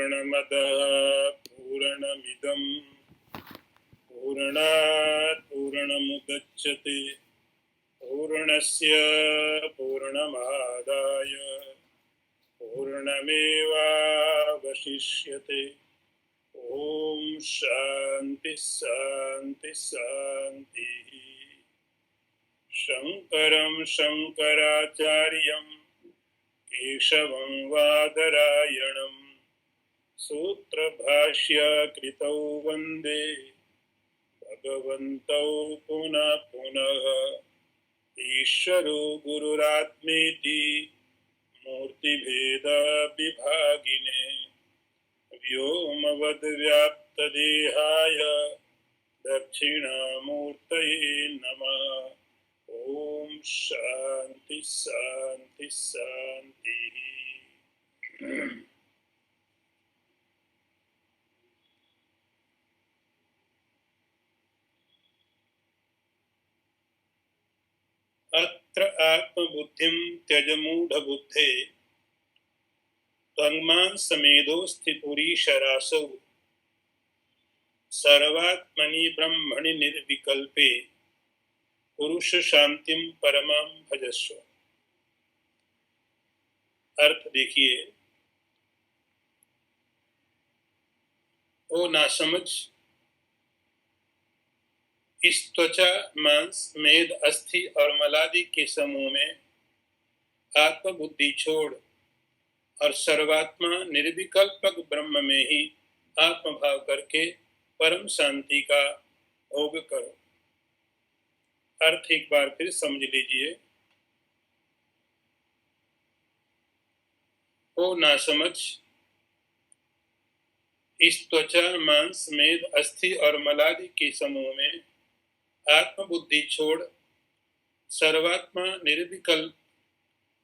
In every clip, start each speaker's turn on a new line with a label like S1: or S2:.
S1: पूर्णमदः पूर्णमिदं पूर्णात् पूर्णमुदच्यते पूर्णस्य पूर्णमादाय पूर्णमेवावशिष्यते। ओम शांति शांति शांति। शंकरं शंकराचार्यं केशवं वादरायणं सूत्रभाष्यकृतौ वन्दे भगवन्तौ पुनः पुनः। ईश्वरो गुरुरात्मेति मूर्तिभेद विभागिने व्योमवद्व्याप्तदेहाय दक्षिणामूर्तये नमः। ओम शांति शांति शांति। अत्र आत्मबुद्धिं त्यज मूढ़बुद्धे त्वङ्मां समेधोऽस्ति पुरीशरासौ सर्वात्मनि ब्रह्मणि निर्विकल्पे पुरुष शांतिं परमां भजस्व। अर्थ देखिए, ओ नासमझ, इस त्वचा मांस मेद अस्थि और मलादि के समूह में आत्मबुद्धि छोड़ और सर्वात्मा निर्विकल्पक ब्रह्म में ही आत्मभाव करके परम शांति का भोग करो। अर्थ एक बार फिर समझ लीजिए। ओ नासमझ, इस त्वचा मांस मेद अस्थि और मलादि के समूह में आत्मबुद्धि छोड़ सर्वात्मा निर्विकल्प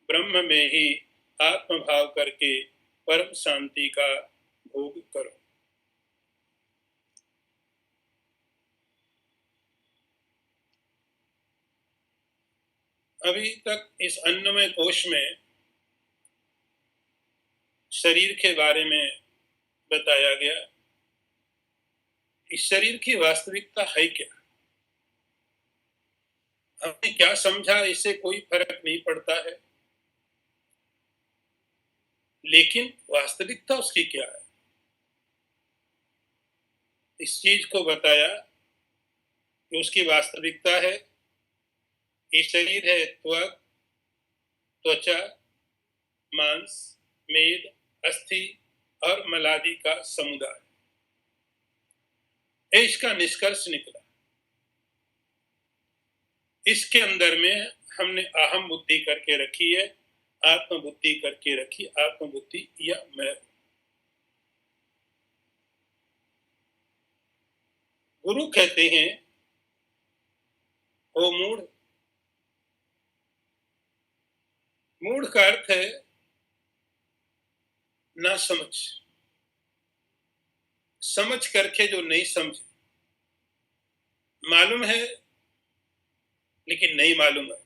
S1: ब्रह्म में ही आत्मभाव करके परम शांति का भोग करो। अभी तक इस अन्नमय कोश में शरीर के बारे में बताया गया। इस शरीर की वास्तविकता है क्या? हमने क्या समझा इससे कोई फर्क नहीं पड़ता है, लेकिन वास्तविकता उसकी क्या है, इस चीज को बताया कि उसकी वास्तविकता है ये शरीर है त्वक, त्वचा, मांस, मेद, अस्थि और मलादि का समुदाय। इसका निष्कर्ष निकला। इसके अंदर में हमने अहम बुद्धि करके रखी है, आत्मबुद्धि करके रखी। आत्मबुद्धि या मैं। गुरु कहते हैं, ओ मूढ़। मूढ़ का अर्थ है ना समझ, समझ करके जो नहीं समझे, मालूम है लेकिन नहीं मालूम है।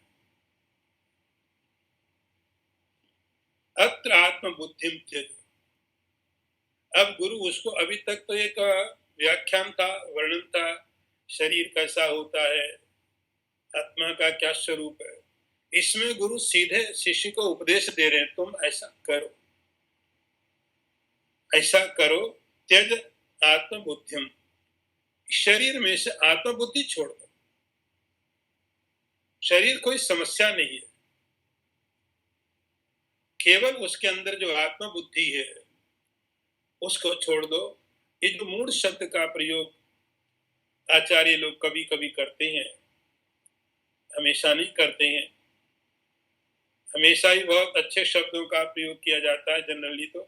S1: अत्र आत्मबुद्धि त्यज। अब गुरु उसको, अभी तक तो एक व्याख्यान था, वर्णन था, शरीर कैसा होता है, आत्मा का क्या स्वरूप है। इसमें गुरु सीधे शिष्य को उपदेश दे रहे हैं, तुम ऐसा करो, ऐसा करो। त्यज आत्मबुद्धिम, शरीर में से आत्मबुद्धि छोड़ दो। शरीर कोई समस्या नहीं है, केवल उसके अंदर जो आत्मबुद्धि है उसको छोड़ दो। ये जो मूढ़ शब्द का प्रयोग आचार्य लोग कभी कभी करते हैं, हमेशा नहीं करते हैं। हमेशा ही बहुत अच्छे शब्दों का प्रयोग किया जाता है जनरली तो,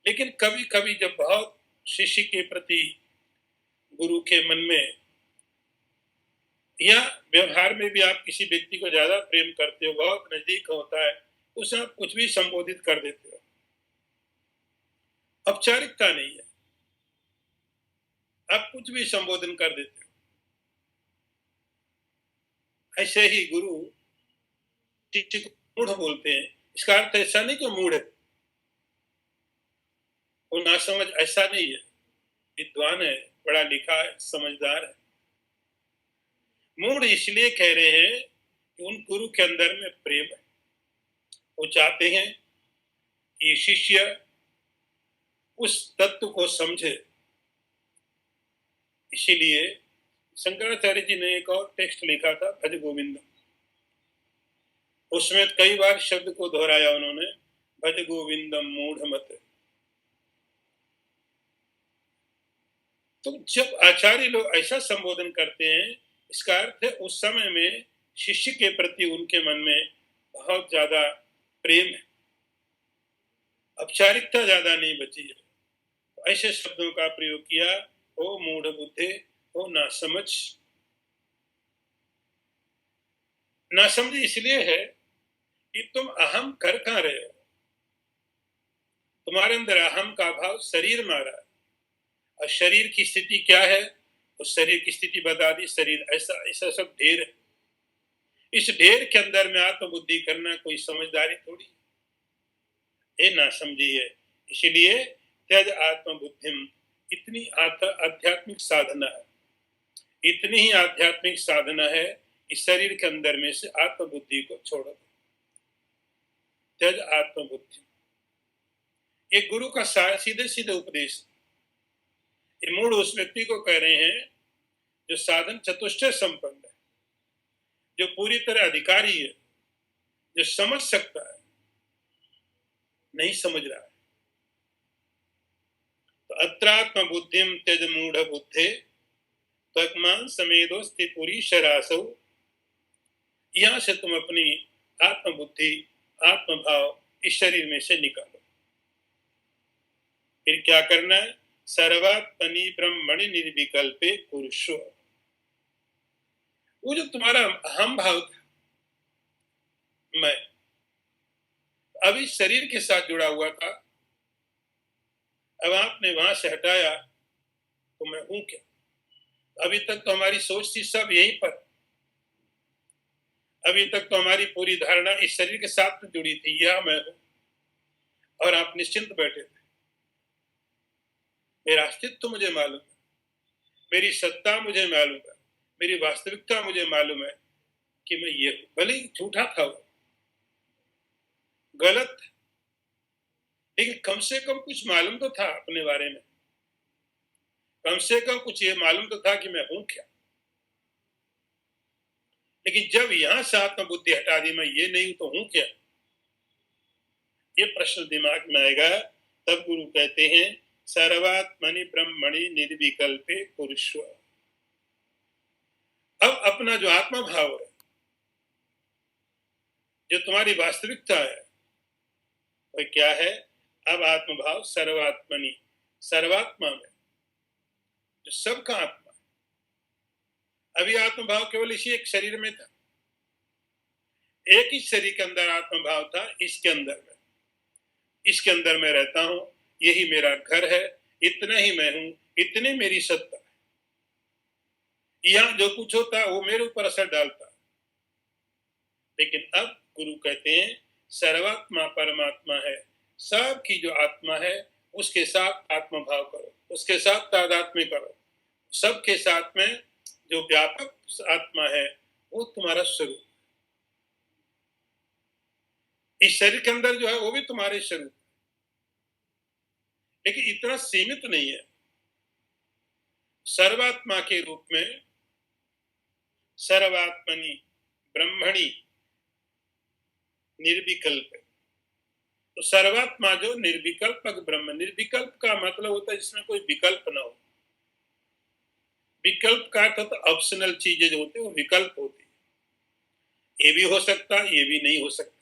S1: लेकिन कभी कभी जब बहुत शिष्य के प्रति गुरु के मन में या व्यवहार में भी आप किसी व्यक्ति को ज्यादा प्रेम करते हो, बहुत नजदीक होता है, उसे आप कुछ भी संबोधित कर देते हो। औपचारिकता नहीं है, आप कुछ भी संबोधन कर देते हो। ऐसे ही गुरु शिष्य को मूढ़ बोलते हैं। इसका अर्थ ऐसा नहीं कि मूढ़ है, वो नासमझ ऐसा नहीं है, विद्वान है, पढ़ा लिखा है, समझदार है। मूढ़ इसलिए कह रहे हैं कि उन गुरु के अंदर में प्रेम है। वो चाहते हैं कि शिष्य उस तत्व को समझे। इसीलिए शंकराचार्य जी ने एक और टेक्स्ट लिखा था, भज गोविंद। उसमें कई बार शब्द को दोहराया उन्होंने, भज गोविंदम मूढ़ मत। तो जब आचार्य लोग ऐसा संबोधन करते हैं, इसका अर्थ है उस समय में शिष्य के प्रति उनके मन में बहुत ज्यादा प्रेम है, औपचारिकता ज्यादा नहीं बची है। तो ऐसे शब्दों का प्रयोग किया, ओ मूढ़ बुद्धे, ओ नासमझ। नासमझ इसलिए है कि तुम अहम कर कहां रहे हो। तुम्हारे अंदर अहम का भाव शरीर में आ रहा है, और शरीर की स्थिति क्या है, उस शरीर की स्थिति बता दी। शरीर ऐसा ऐसा सब ढेर है। इस ढेर के अंदर में आत्मबुद्धि करना कोई समझदारी थोड़ी, ये ना समझी है। इसीलिए त्यज आत्मबुद्धिम, इतनी आध्यात्मिक साधना है, इतनी ही आध्यात्मिक साधना है कि शरीर के अंदर में से आत्मबुद्धि को छोड़ो। त्यज आत्मबुद्धि, ये गुरु का सीधे सीधे उपदेश। ये मूढ़ उस व्यक्ति को कह रहे हैं जो साधन चतुष्टय संपन्न है, जो पूरी तरह अधिकारी है, जो समझ सकता है, नहीं समझ रहा है। तो अत्रात्म बुद्धिम त्यज मूढ़ बुद्धे त्वक्मान समेदोस्ति पुरी शरासौ। यहां से तुम अपनी आत्मबुद्धि, आत्मभाव इस शरीर में से निकालो। फिर क्या करना है, सर्वात्मनि ब्रह्मणि निर्विकल्पे पुरुषो। वो जो तुम्हारा अहम भाव था, मैं, अभी शरीर के साथ जुड़ा हुआ था, अब आपने वहां से हटाया तो मैं हूं क्या। अभी तक तो हमारी सोच थी सब यहीं पर, अभी तक तो हमारी पूरी धारणा इस शरीर के साथ जुड़ी थी, यह मैं हूं, और आप निश्चिंत बैठे थे। मेरा अस्तित्व मुझे मालूम है, मेरी सत्ता मुझे मालूम है, मेरी वास्तविकता मुझे मालूम है कि मैं ये हूं। भले ही झूठा था वो, गलत, लेकिन कम से कम कुछ मालूम तो था अपने बारे में, कम से कम कुछ ये मालूम तो था कि मैं हूं क्या। लेकिन जब यहां से आत्मबुद्धि हटा दी, मैं ये नहीं हूं तो हूं क्या, ये प्रश्न दिमाग में आएगा, तब गुरु कहते हैं सर्वात्मनि ब्रह्मणि निर्विकल्पे पुरुष। अब अपना जो आत्मा भाव है, जो तुम्हारी वास्तविकता है, वह क्या है। अब आत्मभाव सर्वात्मनि, सर्वात्मा में, जो सबका आत्मा। अभी आत्मभाव केवल इसी एक शरीर में था, एक ही शरीर के अंदर आत्मभाव था, इसके अंदर में, इसके अंदर मैं रहता हूं, यही मेरा घर है, इतना ही मैं हूं, इतनी मेरी सत्ता है। यहां जो कुछ होता वो मेरे ऊपर असर डालता। लेकिन अब गुरु कहते हैं सर्वात्मा परमात्मा है, सबकी जो आत्मा है उसके साथ आत्मभाव करो, उसके साथ तादात्म्य करो। सबके साथ में जो व्यापक आत्मा है वो तुम्हारा स्वरूप। इस शरीर के अंदर जो है वो भी तुम्हारे स्वरूप, लेकिन इतना सीमित नहीं है। सर्वात्मा के रूप में, सर्वात्मनि ब्रह्मणि निर्विकल्प। तो सर्वात्मा जो निर्विकल्पक ब्रह्म, निर्विकल्प का मतलब होता है जिसमें कोई विकल्प ना हो। विकल्प का अर्थ तो ऑप्शनल चीजें जो होती है वो विकल्प होती है, ये भी हो सकता है, ये भी नहीं हो सकता।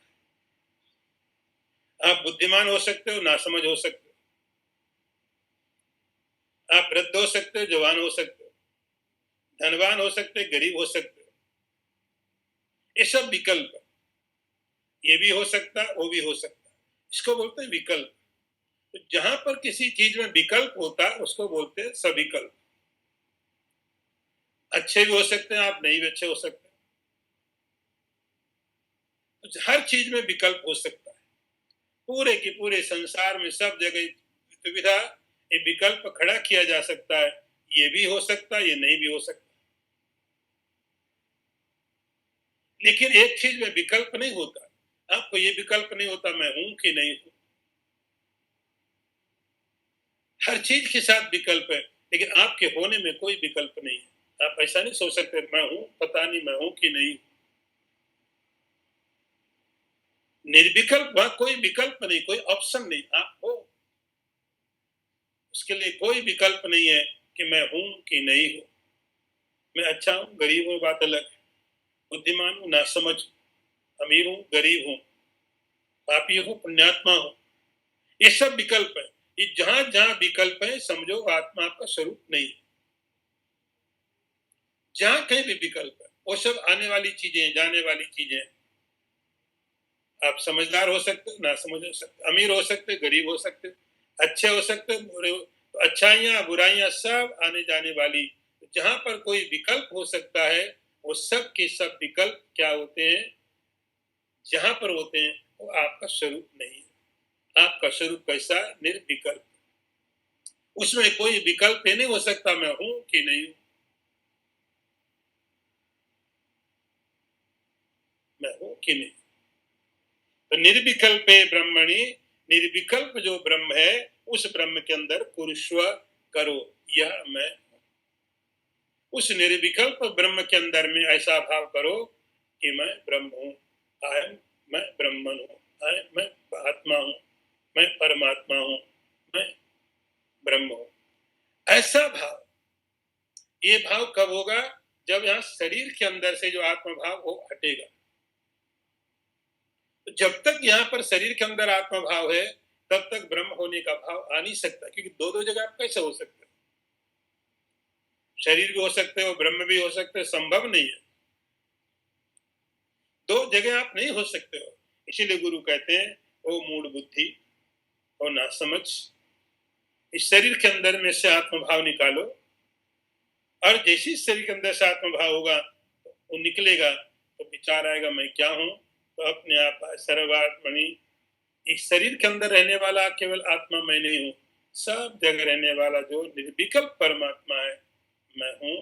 S1: आप बुद्धिमान हो सकते हो, नासमझ हो सकते हो, आप वृद्ध हो सकते हो, जवान हो सकते हो, धनवान हो सकते, गरीब हो सकते हो। ये सब विकल्प, ये भी हो सकता, वो भी हो सकता, इसको बोलते हैं विकल्प। तो जहां पर किसी चीज में विकल्प होता है उसको बोलते हैं सविकल्प। अच्छे भी हो सकते हैं आप, नहीं भी अच्छे हो सकते, तो हर चीज में विकल्प हो सकता है। पूरे के पूरे संसार में सब जगह दुविधा, ये विकल्प खड़ा किया जा सकता है, ये भी हो सकता है, ये नहीं भी हो सकता। लेकिन एक चीज में विकल्प नहीं होता, आपको ये विकल्प नहीं होता मैं हूं कि नहीं हूं। हर चीज के साथ विकल्प है, लेकिन आपके होने में कोई विकल्प नहीं है। आप ऐसा नहीं सोच सकते मैं हूं, पता नहीं मैं हूं कि नहीं। निर्विकल्प, वहां कोई विकल्प नहीं, कोई ऑप्शन नहीं, आप हो। उसके लिए कोई विकल्प नहीं है कि मैं हूं कि नहीं हूं। मैं अच्छा हूं, गरीब हूं, बात अलग है। बुद्धिमान हूं, नासमझ, अमीर हूं, गरीब हूं, पापी हूं, पुण्यात्मा हूं, ये सब विकल्प है। ये जहां जहां विकल्प है, समझो आत्मा आपका स्वरूप नहीं है। जहां कहीं भी विकल्प है, वो सब आने वाली चीजें, जाने वाली चीजें। आप समझदार हो सकते हो, ना समझ हो सकते, अमीर हो सकते, गरीब हो सकते, अच्छे हो सकते, बुरे हो। तो अच्छाइयां बुराइयां सब आने जाने वाली। जहां पर कोई विकल्प हो सकता है, वो सब के सब विकल्प क्या होते हैं, जहां पर होते हैं, वो आपका स्वरूप नहीं है। आपका स्वरूप कैसा, निर्विकल्प। उसमें कोई विकल्प ही नहीं हो सकता मैं हूं कि नहीं हूं, मैं हूं कि नहीं। तो निर्विकल्पे ब्रह्मणि, निर्विकल्प जो ब्रह्म है, उस ब्रह्म के अंदर कुरुष्व करो, यह मैं। उस निर्विकल्प ब्रह्म के अंदर में ऐसा भाव करो कि मैं ब्रह्म हूं, आय मैं ब्रह्मन हूं, आय मैं आत्मा हूं, मैं परमात्मा हूं, मैं ब्रह्म हूं। ऐसा भाव, ये भाव कब होगा, जब यहां शरीर के अंदर से जो आत्मा भाव वो हटेगा। तो जब तक यहाँ पर शरीर के अंदर आत्मा भाव है, तब तक ब्रह्म होने का भाव आ नहीं सकता, क्योंकि दो दो जगह आप कैसे हो सकते हैं। शरीर भी हो सकते हो, ब्रह्म भी हो सकते हो, संभव नहीं है। दो जगह आप नहीं हो सकते हो। इसीलिए गुरु कहते हैं, ओ मूढ़ बुद्धि, ओ ना समझ, इस शरीर के अंदर में से आत्म भाव निकालो, और जैसे इस शरीर के अंदर से आत्म भाव होगा, तो वो निकलेगा, तो विचार आएगा मैं क्या हूं। तो अपने आप सर्वात्मनि, इस शरीर के अंदर रहने वाला केवल आत्मा मैं नहीं हूं, सब जगह रहने वाला जो निर्विकल्प परमात्मा है मैं हूं।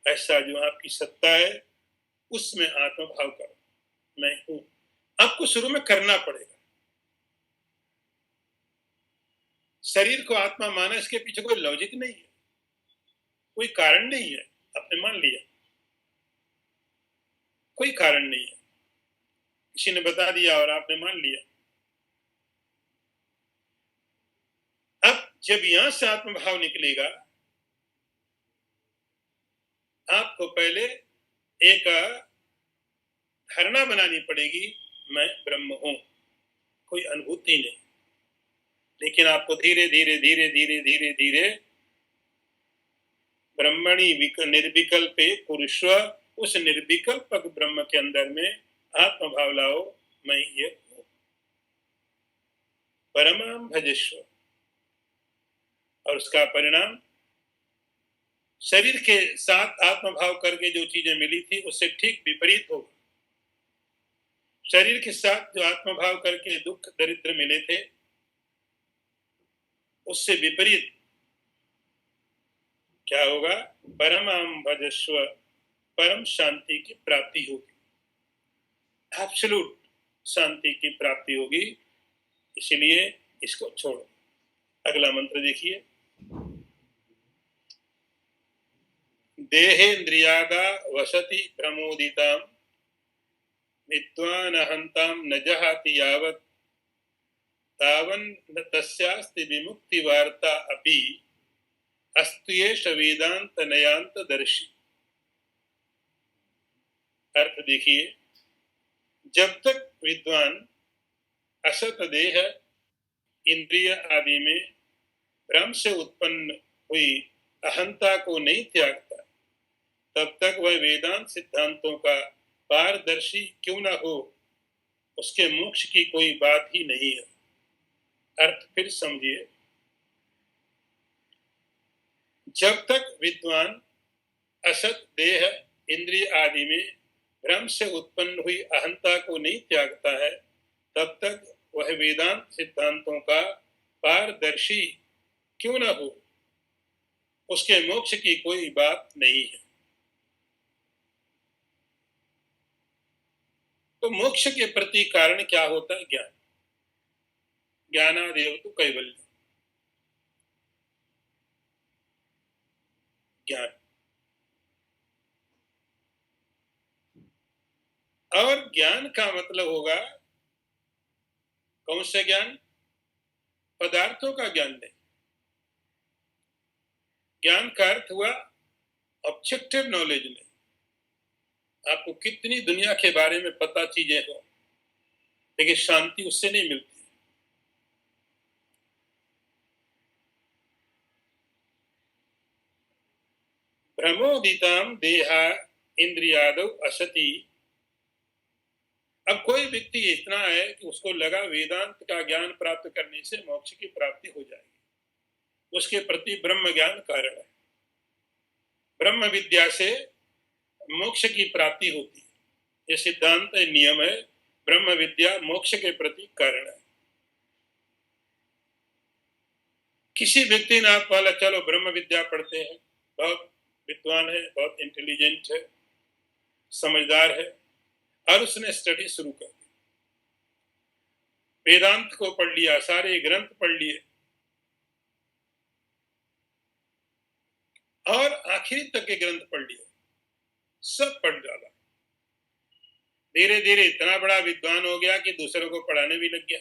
S1: ऐसा जो आपकी सत्ता है, उसमें आत्मभाव करो, मैं हूं। आपको शुरू में करना पड़ेगा। शरीर को आत्मा माना, इसके पीछे कोई लॉजिक नहीं है, कोई कारण नहीं है। आपने मान लिया, कोई कारण नहीं है, किसी ने बता दिया और आपने मान लिया। अब जब यहां से आत्मभाव निकलेगा, आपको पहले एक धारणा बनानी पड़ेगी, मैं ब्रह्म हूं, कोई अनुभूति नहीं। लेकिन आपको धीरे धीरे धीरे धीरे धीरे धीरे ब्रह्मणि निर्विकल्पे पुरुष्व, उस निर्विकल्प ब्रह्म के अंदर में आत्मभाव लाओ, मैं ये हूं। परमाम भजस्व, और उसका परिणाम शरीर के साथ आत्मभाव करके जो चीजें मिली थी, उससे ठीक विपरीत होगा। शरीर के साथ जो आत्मभाव करके दुख दरिद्र मिले थे, उससे विपरीत क्या होगा, परमाम भजस्व, परम शांति की प्राप्ति होगी, एब्सोल्यूट शांति की प्राप्ति होगी। इसलिए इसको छोड़ो। अगला मंत्र देखिए, देहेन्द्रियागा वसति प्रमोदिताम, विद्वान हंताम न जहाति यावत्, तावन न तस्यास्ति विमुक्ति वार्ता अपि, अस्त्येष वेदांत नयांत दर्शी। अर्थ देखिए, जब तक विद्वान असत देह इंद्रिय आदि में भ्रम से उत्पन्न हुई अहंता को नहीं त्यागता, तब तक वह वेदांत सिद्धांतों का पारदर्शी क्यों ना हो, उसके मोक्ष की कोई बात ही नहीं है। अर्थ फिर समझिए, जब तक विद्वान असत देह इंद्रिय आदि में भ्रम से उत्पन्न हुई अहंता को नहीं त्यागता है, तब तक वह वेदांत सिद्धांतों का पारदर्शी क्यों ना हो, उसके मोक्ष की कोई बात नहीं है। तो मोक्ष के प्रति कारण क्या होता है? ज्ञान। ज्ञानादेव तो कैवल्य, ज्ञान। और ज्ञान का मतलब होगा कौन सा ज्ञान? पदार्थों का ज्ञान नहीं। ज्ञान का अर्थ हुआ ऑब्जेक्टिव नॉलेज नहीं। आपको कितनी दुनिया के बारे में पता चीजें हो, लेकिन शांति उससे नहीं मिलती। भ्रमोदिताम देहा इंद्रियादौ असति। अब कोई व्यक्ति इतना है कि उसको लगा वेदांत का ज्ञान प्राप्त करने से मोक्ष की प्राप्ति हो जाएगी, उसके प्रति ब्रह्म ज्ञान कारण है। ब्रह्म विद्या से मोक्ष की प्राप्ति होती है, ये सिद्धांत नियम है। ब्रह्म विद्या मोक्ष के प्रति कारण है। किसी व्यक्ति ने आप बोला चलो ब्रह्म विद्या पढ़ते हैं, बहुत विद्वान है, बहुत इंटेलिजेंट है, समझदार है, और उसने स्टडी शुरू कर दी, वेदांत को पढ़ लिया, सारे ग्रंथ पढ़ लिए, और आखिरी तक के ग्रंथ पढ़ लिए, सब पढ़ डाला। धीरे धीरे इतना बड़ा विद्वान हो गया कि दूसरों को पढ़ाने भी लग गया।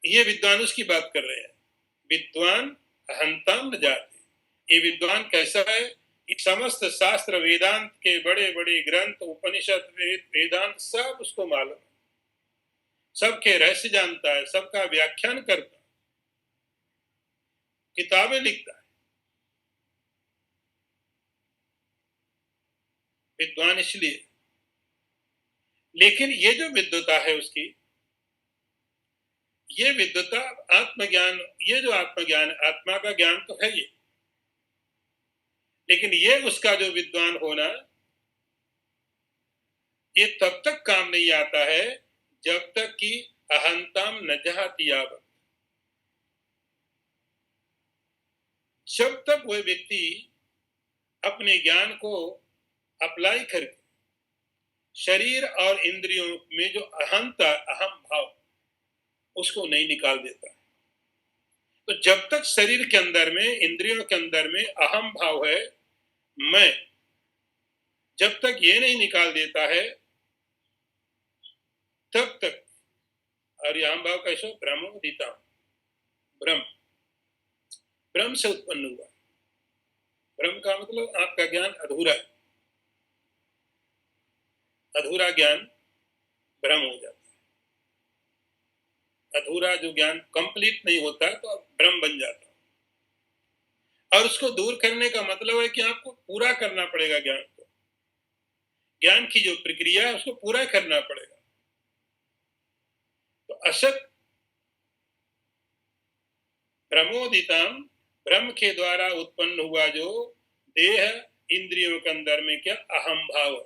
S1: ये विद्वान उसकी बात कर रहे हैं। विद्वान अहंताम न जाते। ये विद्वान कैसा है? समस्त शास्त्र वेदांत के बड़े बड़े ग्रंथ, उपनिषद, वेदांत सब उसको मालूम है, सबके रहस्य जानता है, सबका व्याख्यान करता है, किताबें लिखता है। विद्वान इसलिए, लेकिन ये जो विद्वता है उसकी, ये विद्वता आत्मज्ञान, ये जो आत्मज्ञान, आत्मा का ज्ञान तो है ये, लेकिन ये उसका जो विद्वान होना, ये तब तक काम नहीं आता है जब तक कि अहंताम न जहाती यावत। जब तक वह व्यक्ति अपने ज्ञान को अप्लाई करके शरीर और इंद्रियों में जो अहंता, अहम भाव, उसको नहीं निकाल देता। तो जब तक शरीर के अंदर में, इंद्रियों के अंदर में अहम भाव है, मैं, जब तक ये नहीं निकाल देता है तब तक। और यह अहम भाव कैसे? ब्रह्मोदिता, ब्रह्म, ब्रह्म से उत्पन्न हुआ। ब्रह्म का मतलब आपका ज्ञान अधूरा है, अधूरा ज्ञान ब्रह्म हो जाता है। अधूरा जो ज्ञान कंप्लीट नहीं होता तो ब्रह्म बन जाता है। और उसको दूर करने का मतलब है कि आपको पूरा करना पड़ेगा ज्ञान को। ज्ञान की जो प्रक्रिया है उसको पूरा करना पड़ेगा। तो असत ब्रह्मोदिताम, ब्रह्म के द्वारा उत्पन्न हुआ जो देह, इंद्रियों के अंदर में क्या अहम भाव,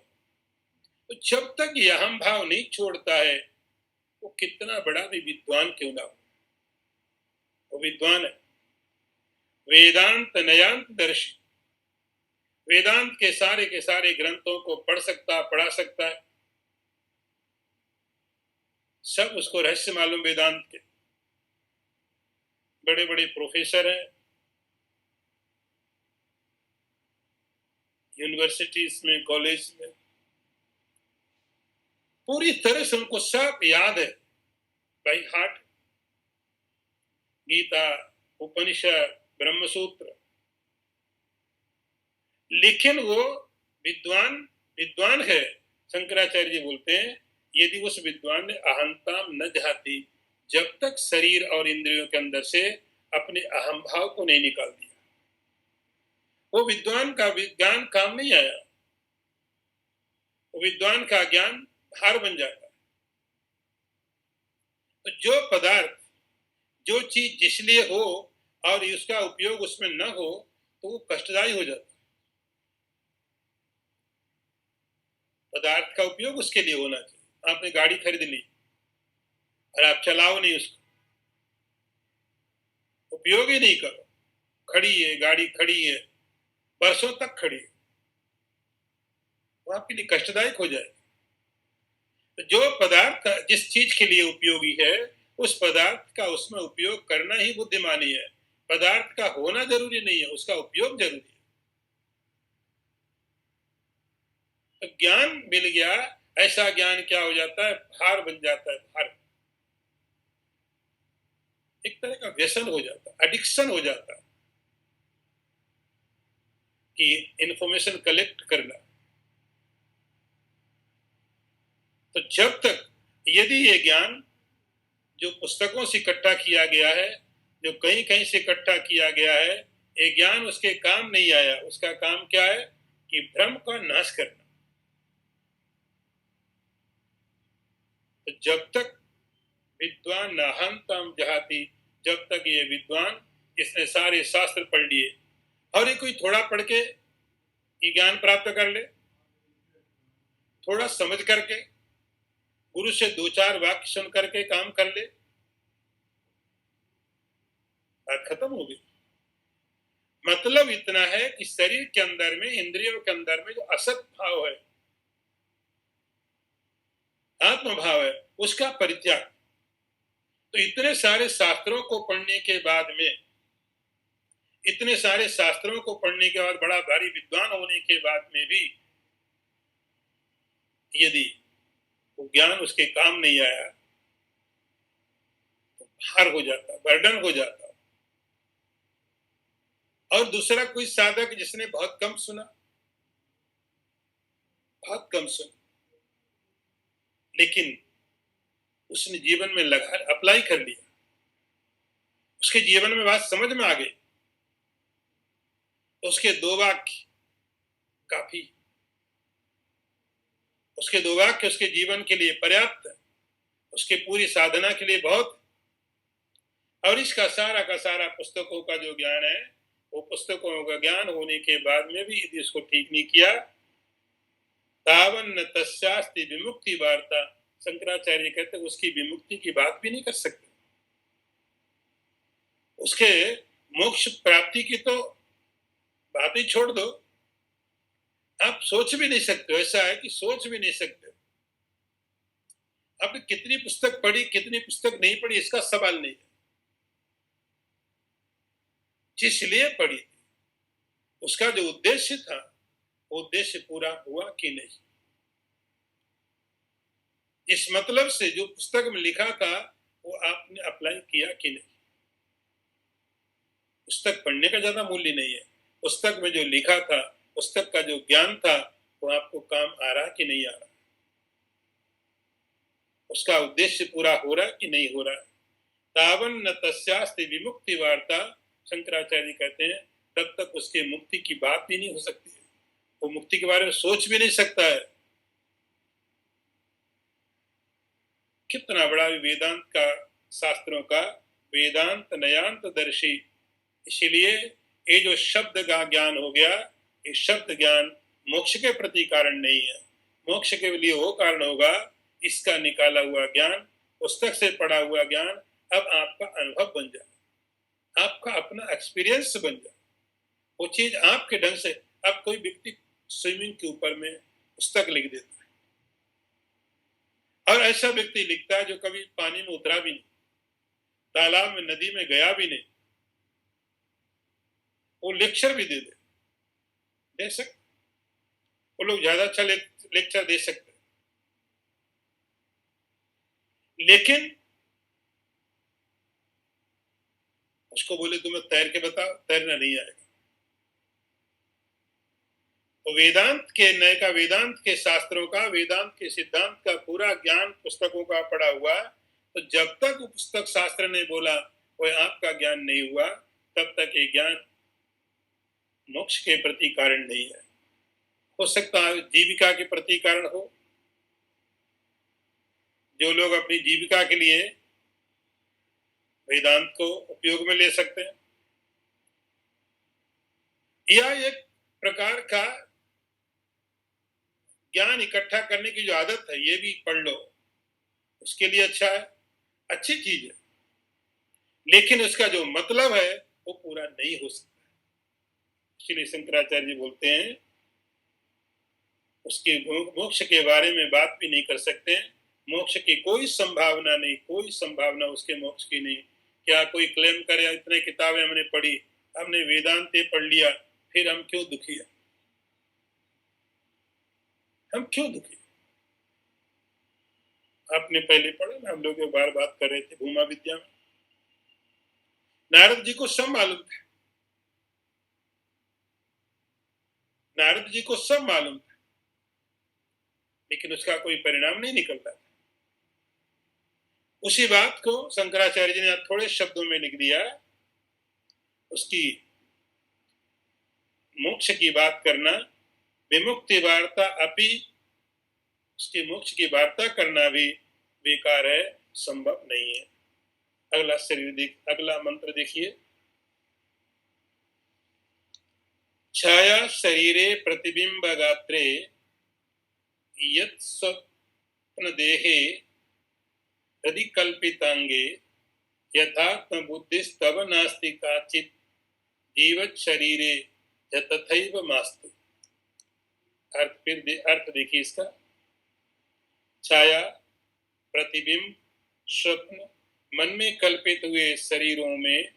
S1: तो जब तक ये अहम भाव नहीं छोड़ता है, वो कितना बड़ा भी विद्वान क्यों ना हो, वो विद्वान है। वेदांत नयांत दर्शी, वेदांत के सारे ग्रंथों को पढ़ सकता, पढ़ा सकता है, सब उसको रहस्य मालूम वेदांत के। बड़े बड़े प्रोफेसर हैं, यूनिवर्सिटीज में, कॉलेज में, पूरी तरह से उनको सब याद है बाई हार्ट। गीता, उपनिषद, ब्रह्मसूत्र। लेकिन वो विद्वान, विद्वान है। शंकराचार्य जी बोलते हैं यदि उस विद्वान ने अहंताम न जाती, जब तक शरीर और इंद्रियों के अंदर से अपने अहम भाव को नहीं निकाल दिया, वो विद्वान का ज्ञान काम नहीं आया। वो विद्वान का ज्ञान भार बन जाता है। तो जो पदार्थ, जो चीज जिसलिए हो और उसका उपयोग उसमें न हो, तो वो कष्टदायी हो जाता है। पदार्थ का उपयोग उसके लिए होना चाहिए। आपने गाड़ी खरीद ली और आप चलाओ नहीं उसको, उपयोग ही नहीं करो। खड़ी है, गाड़ी खड़ी है, बरसों तक खड़ी है, वो आपके लिए कष्टदायक हो जाए। तो जो पदार्थ जिस चीज के लिए उपयोगी है, उस पदार्थ का उसमें उपयोग करना ही बुद्धिमानी है। पदार्थ का होना जरूरी नहीं है, उसका उपयोग जरूरी है। तो ज्ञान मिल गया, ऐसा ज्ञान क्या हो जाता है, भार बन जाता है। भार, एक तरह का व्यसन हो जाता है, एडिक्शन हो जाता है कि इंफॉर्मेशन कलेक्ट करना। तो जब तक यदि ये ज्ञान जो पुस्तकों से इकट्ठा किया गया है, जो कहीं कहीं से इकट्ठा किया गया है, ये ज्ञान उसके काम नहीं आया। उसका काम क्या है कि भ्रम का नाश करना। तो जब तक विद्वान नाहंतम जहाती, जब तक ये विद्वान इसने सारे शास्त्र पढ़ लिए, और ये कोई थोड़ा पढ़ के ये ज्ञान प्राप्त कर ले, थोड़ा समझ करके गुरु से दो चार वाक्य सुन करके काम कर ले, बात खत्म हो गई। मतलब इतना है कि शरीर के अंदर में, इंद्रियों के अंदर में जो असत भाव है, आत्म भाव है, उसका परित्याग। तो इतने सारे शास्त्रों को पढ़ने के बाद में, इतने सारे शास्त्रों को पढ़ने के बाद, बड़ा भारी विद्वान होने के बाद में भी यदि वो ज्ञान उसके काम नहीं आया, तो भार हो जाता, बर्डन हो जाता। और दूसरा कोई साधक जिसने बहुत कम सुना, बहुत कम सुना, लेकिन उसने जीवन में लगा, अप्लाई कर लिया, उसके जीवन में बात समझ में आ गई, तो उसके दो वाक्य काफी, उसके दो वाक्य उसके जीवन के लिए पर्याप्त, उसके पूरी साधना के लिए बहुत। और इसका सारा का सारा पुस्तकों का जो ज्ञान है, वो पुस्तकों का ज्ञान होने के बाद में भी यदि इसको ठीक नहीं किया, तावन न तस्यास्ति विमुक्ति वार्ता, शंकराचार्य कहते उसकी विमुक्ति की बात भी नहीं कर सकते। उसके मोक्ष प्राप्ति की तो बात ही छोड़ दो, आप सोच भी नहीं सकते। ऐसा है कि सोच भी नहीं सकते। आपने कितनी पुस्तक पढ़ी, कितनी पुस्तक नहीं पढ़ी, इसका सवाल नहीं है। जिस लिए पढ़ी उसका जो उद्देश्य था, वो उद्देश्य पूरा हुआ कि नहीं, इस मतलब से जो पुस्तक में लिखा था वो आपने अप्लाई किया कि नहीं। पुस्तक पढ़ने का ज्यादा मूल्य नहीं है, पुस्तक में जो लिखा था, पुस्तक का जो ज्ञान था, वो आपको काम आ रहा कि नहीं आ रहा, उसका उद्देश्य पूरा हो रहा कि नहीं हो रहा। तावन न तस्यास्ति विमुक्ति वार्ता, शंकराचार्य कहते हैं तब तक उसके मुक्ति की बात भी नहीं हो सकती है। वो मुक्ति के बारे में सोच भी नहीं सकता है। कितना बड़ा वेदांत का, शास्त्रों का वेदांत नयांत दर्शी। इसीलिए ये जो शब्द का ज्ञान हो गया, ये शब्द ज्ञान मोक्ष के प्रति कारण नहीं है। मोक्ष के लिए वो कारण होगा, इसका निकाला हुआ ज्ञान, पुस्तक से पढ़ा हुआ ज्ञान अब आपका अनुभव बन जाए, आपका अपना एक्सपीरियंस बन जाए। वो चीज आपके ढंग से, अब कोई व्यक्ति स्विमिंग के ऊपर में पुस्तक लिख देता है, और ऐसा व्यक्ति लिखता है जो कभी पानी में उतरा भी नहीं, तालाब में, नदी में गया भी नहीं, वो लेक्चर भी दे सकते। वो लोग ज्यादा अच्छा लेक्चर दे सकते, लेकिन उसको बोले तुम्हें तैर के बताओ, तैरना नहीं आएगा। तो वेदांत के नए का, वेदांत के शास्त्रों का, वेदांत के सिद्धांत का पूरा ज्ञान पुस्तकों का पढ़ा हुआ, तो जब तक पुस्तक शास्त्र ने बोला वो आपका ज्ञान नहीं हुआ, तब तक ये ज्ञान मोक्ष के प्रति कारण नहीं है। हो सकता है जीविका के प्रति कारण हो, जो लोग अपनी जीविका के लिए वेदांत को उपयोग में ले सकते हैं, या एक प्रकार का ज्ञान इकट्ठा करने की जो आदत है, ये भी पढ़ लो, उसके लिए अच्छा है। अच्छी चीज है, लेकिन उसका जो मतलब है वो पूरा नहीं हो सकता। इसलिए शंकराचार्य जी बोलते हैं उसके मोक्ष के बारे में बात भी नहीं कर सकते। मोक्ष की कोई संभावना नहीं, कोई संभावना उसके मोक्ष की नहीं। क्या कोई क्लेम करे इतने किताबें हमने पढ़ी, हमने वेदांत पढ़ लिया, फिर हम क्यों दुखी है? हम क्यों दुखी? आपने पहले पढ़ा ना, हम लोग बार बात कर रहे थे भूमा विद्या में, नारद जी को सब मालूम था, नारद जी को सब मालूम था, लेकिन उसका कोई परिणाम नहीं निकलता था। उसी बात को शंकराचार्य जी ने थोड़े शब्दों में लिख दिया। उसकी मोक्ष की बात करना, विमुक्ति वार्ता अपि, उसके मोक्ष की वार्ता करना भी बेकार है, संभव नहीं है। अगला शरीर अगला मंत्र देखिए। छाया शरीरे प्रतिबिंब गात्रे यत् स्वप्न देहे यदि कल्पितांगे यथात्म बुद्धिस्तव नास्ति काचित जीवत शरीरे तथैव मास्तु। अर्थ देखिए इसका। छाया, प्रतिबिंब, स्वप्न, मन में कल्पित हुए शरीरों में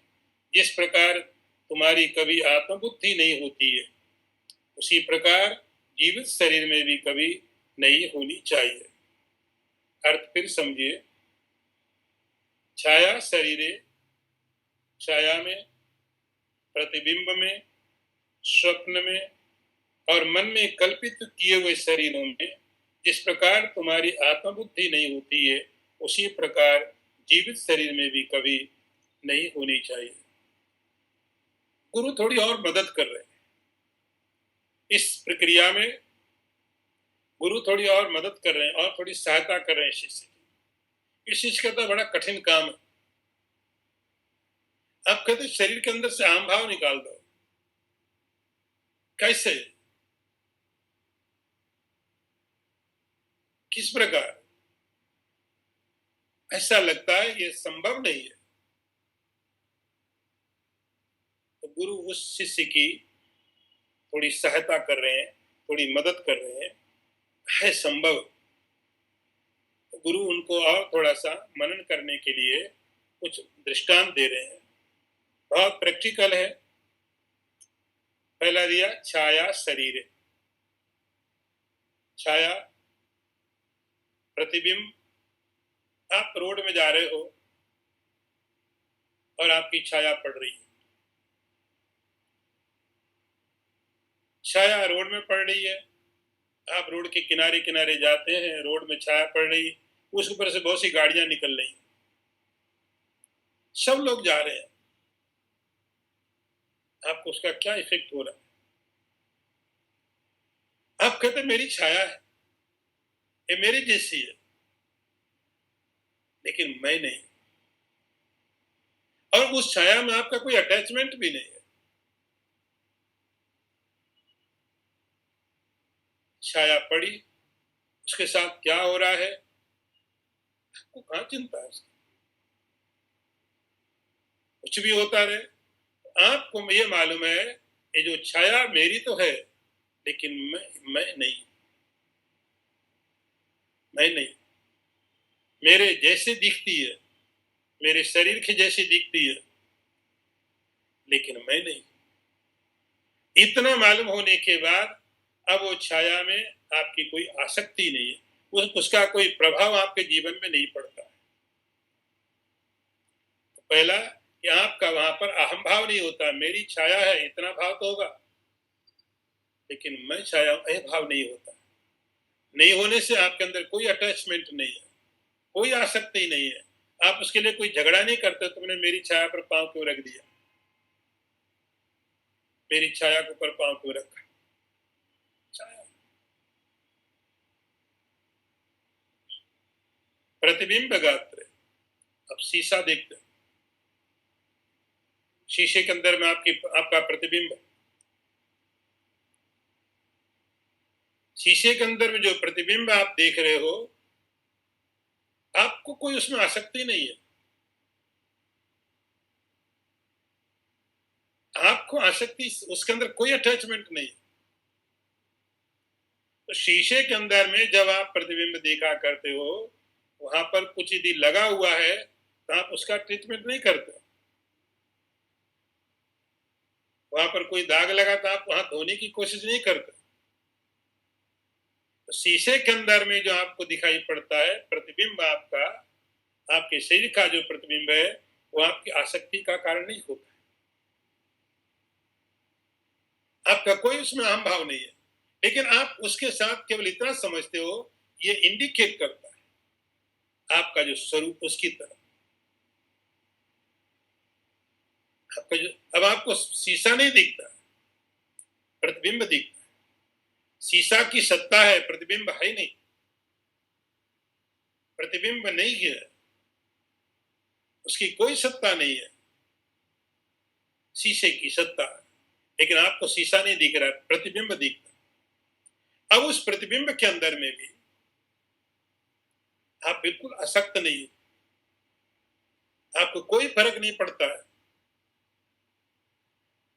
S1: जिस प्रकार तुम्हारी कभी आत्मबुद्धि नहीं होती है, उसी प्रकार जीवित शरीर में भी कभी नहीं होनी चाहिए। अर्थ फिर समझिए। छाया शरीरे, छाया में, प्रतिबिंब में, स्वप्न में और मन में कल्पित किए हुए शरीरों में जिस प्रकार तुम्हारी आत्मबुद्धि नहीं होती है, उसी प्रकार जीवित शरीर में भी कभी नहीं होनी चाहिए। गुरु थोड़ी और मदद कर रहे हैं इस प्रक्रिया में, गुरु थोड़ी और मदद कर रहे हैं और थोड़ी सहायता कर रहे हैं शिष्य की। इस चीज का तो बड़ा कठिन काम है। आप कहते शरीर के अंदर से आम भाव निकाल दो, कैसे, किस प्रकार? ऐसा लगता है ये संभव नहीं है। तो गुरु उस शिष्य की थोड़ी सहायता कर रहे हैं, थोड़ी मदद कर रहे हैं, है संभव। तो गुरु उनको और थोड़ा सा मनन करने के लिए कुछ दृष्टांत दे रहे हैं, बहुत प्रैक्टिकल है। पहला दिया छाया शरीर, छाया, प्रतिबिंब। आप रोड में जा रहे हो और आपकी छाया पड़ रही है, छाया रोड में पड़ रही है। आप रोड के किनारे किनारे जाते हैं, रोड में छाया पड़ रही है, उस ऊपर से बहुत सी गाड़ियां निकल रही, सब लोग जा रहे हैं, आपको उसका क्या इफेक्ट हो रहा है? आप कहते मेरी छाया है, ये मेरी जैसी है, लेकिन मैं नहीं, और उस छाया में आपका कोई अटैचमेंट भी नहीं है। छाया पड़ी, उसके साथ क्या हो रहा है आपको कहां चिंता है उसकी? कुछ भी होता रहे, आपको ये मालूम है ये जो छाया मेरी तो है, लेकिन मैं नहीं, मैं नहीं, मेरे जैसे दिखती है, मेरे शरीर के जैसी दिखती है, लेकिन मैं नहीं। इतना मालूम होने के बाद अब वो छाया में आपकी कोई आसक्ति नहीं है, उसका कोई प्रभाव आपके जीवन में नहीं पड़ता है। तो पहला कि आपका वहां पर अहम भाव नहीं होता, मेरी छाया है इतना भाव तो होगा, लेकिन मैं छाया यह भाव नहीं होता। नहीं होने से आपके अंदर कोई अटैचमेंट नहीं है, कोई आसक्ति नहीं है। आप उसके लिए कोई झगड़ा नहीं करते, तुमने मेरी छाया पर पांव क्यों रख दिया, मेरी छाया के ऊपर पांव क्यों रखा? छाया, प्रतिबिंब गात्र। अब शीशा देखते, शीशे के अंदर में आपका प्रतिबिंब, शीशे के अंदर में जो प्रतिबिंब आप देख रहे हो, आपको कोई उसमें आसक्ति नहीं है, आपको आसक्ति, उसके अंदर कोई अटैचमेंट नहीं है। तो शीशे के अंदर में जब आप प्रतिबिंब देखा करते हो, वहां पर कुछ यदि लगा हुआ है तो आप उसका ट्रीटमेंट नहीं करते। वहां पर कोई दाग लगा तो आप वहां धोने की कोशिश नहीं करते। तो शीशे के अंदर में जो आपको दिखाई पड़ता है प्रतिबिंब, आपका, आपके शरीर का जो प्रतिबिंब है, वो आपकी आसक्ति का कारण नहीं होता। आपका कोई उसमें अहम भाव नहीं है, लेकिन आप उसके साथ केवल इतना समझते हो, ये इंडिकेट करता है आपका जो स्वरूप उसकी तरफ। आपका जो, अब आपको शीशा नहीं दिखता, प्रतिबिंब दिखता है। शीशा की सत्ता है, प्रतिबिंब है नहीं, प्रतिबिंब नहीं है, उसकी कोई सत्ता नहीं है, शीशे की सत्ता है। लेकिन आपको शीशा नहीं दिख रहा है, प्रतिबिंब दिखता है। अब उस प्रतिबिंब के अंदर में भी आप बिल्कुल आसक्त नहीं है, आपको कोई फर्क नहीं पड़ता है।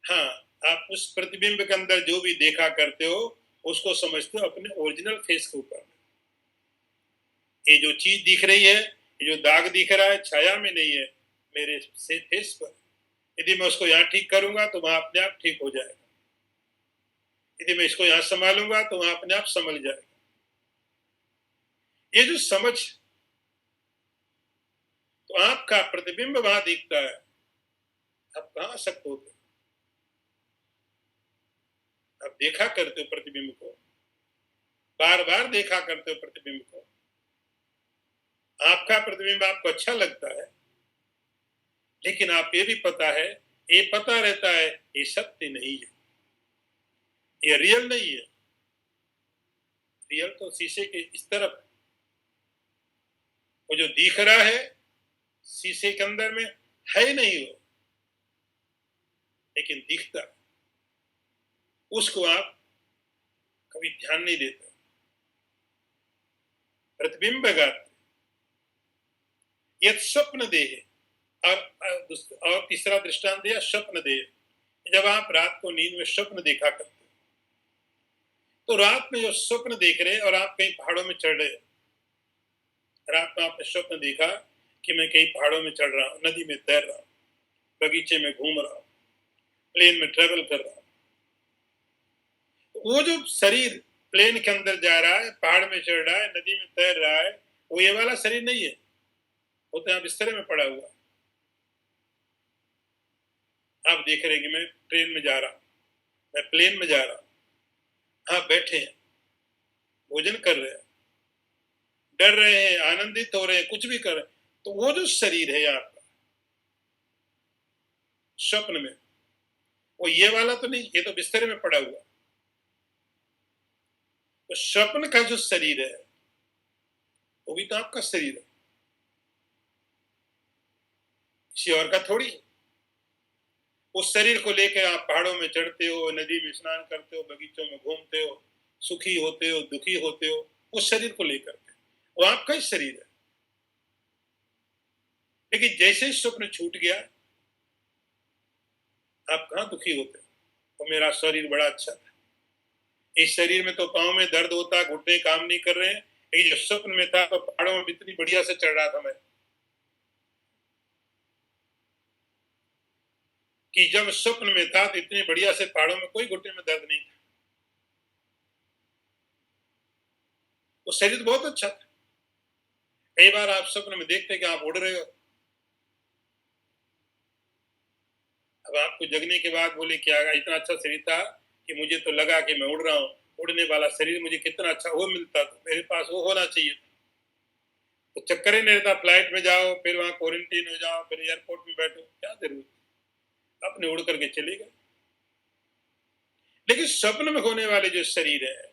S1: हाँ, आप उस प्रतिबिंब के अंदर जो भी देखा करते हो, उसको समझते हो अपने ओरिजिनल फेस के ऊपर। ये जो चीज दिख रही है, ये जो दाग दिख रहा है, छाया में नहीं है, मेरे से फेस पर। यदि मैं उसको यहाँ ठीक करूंगा तो वहां अपने आप ठीक हो जाएगा। यदि मैं इसको यहाँ संभालूंगा तो वहां अपने आप संभल जाएगा। ये जो समझ, तो आपका प्रतिबिंब वहां दिखता है, आप कहाँ सक्त होते? आप देखा करते हो प्रतिबिंब को, बार बार देखा करते हो प्रतिबिंब को, आपका प्रतिबिंब आपको अच्छा लगता है, लेकिन आप ये भी पता है, ये पता रहता है ये सत्य नहीं है, ये रियल नहीं है। रियल तो शीशे के इस तरफ, वो जो दिख रहा है शीशे के अंदर में है नहीं वो, लेकिन दिखता, उसको आप कभी ध्यान नहीं देते। प्रतिबिंब यह स्वप्न देह। और तीसरा दृष्टांत दिया स्वप्न देह। जब आप रात को नींद में स्वप्न देखा करते, तो रात में जो स्वप्न देख रहे और आप कहीं पहाड़ों में चढ़ रहे, रात में आपने स्वप्न देखा कि मैं कहीं पहाड़ों में चढ़ रहा हूँ, नदी में तैर रहा हूँ, बगीचे में घूम रहा हूँ, प्लेन में ट्रेवल कर रहा हूँ। वो जो शरीर प्लेन के अंदर जा रहा है, पहाड़ में चढ़ रहा है, नदी में तैर रहा है, वो ये वाला शरीर नहीं है। वो तो यहाँ बिस्तर में पड़ा हुआ। आप देख रहे हैं कि मैं ट्रेन में जा रहा हूँ, मैं प्लेन में जा रहा हूँ, आप बैठे हैं, भोजन कर रहे हैं, डर रहे हैं, आनंदित हो रहे हैं, कुछ भी कर रहे हैं, तो वो जो शरीर है आपका स्वप्न में, वो ये वाला तो नहीं, ये तो बिस्तर में पड़ा हुआ। तो स्वप्न का जो शरीर है वो भी तो आपका शरीर है, किसी और का थोड़ी। उस शरीर को लेकर आप पहाड़ों में चढ़ते हो, नदी में स्नान करते हो, बगीचों में घूमते हो, सुखी होते हो, दुखी होते हो, उस शरीर को लेकर के, वो आपका ही शरीर है। लेकिन जैसे ही स्वप्न छूट गया, आप कहाँ दुखी होते हो? तो मेरा शरीर बड़ा अच्छा था, इस शरीर में तो पाँव में दर्द होता, घुटने काम नहीं कर रहे हैं, लेकिन जब स्वप्न में था तो पहाड़ों में इतनी बढ़िया से चढ़ रहा था मैं, कि जब स्वप्न में था तो इतनी बढ़िया से पहाड़ों में कोई घुटने में दर्द नहीं था। वो शरीर बहुत अच्छा था। कई बार आप स्वप्न में देखते कि आप उड़ रहे हो, अब आपको जगने के बाद बोले क्या इतना अच्छा शरीर था कि मुझे तो लगा कि मैं उड़ रहा हूँ, उड़ने वाला शरीर मुझे कितना अच्छा वो मिलता, तो मेरे पास वो होना चाहिए। तो चक्कर ही नहीं रहता, फ्लाइट में जाओ, फिर वहां क्वारंटीन हो जाओ, फिर एयरपोर्ट में बैठो, क्या जरूरत, अपने उड़ करके चले गए। लेकिन स्वप्न में होने वाले जो शरीर है,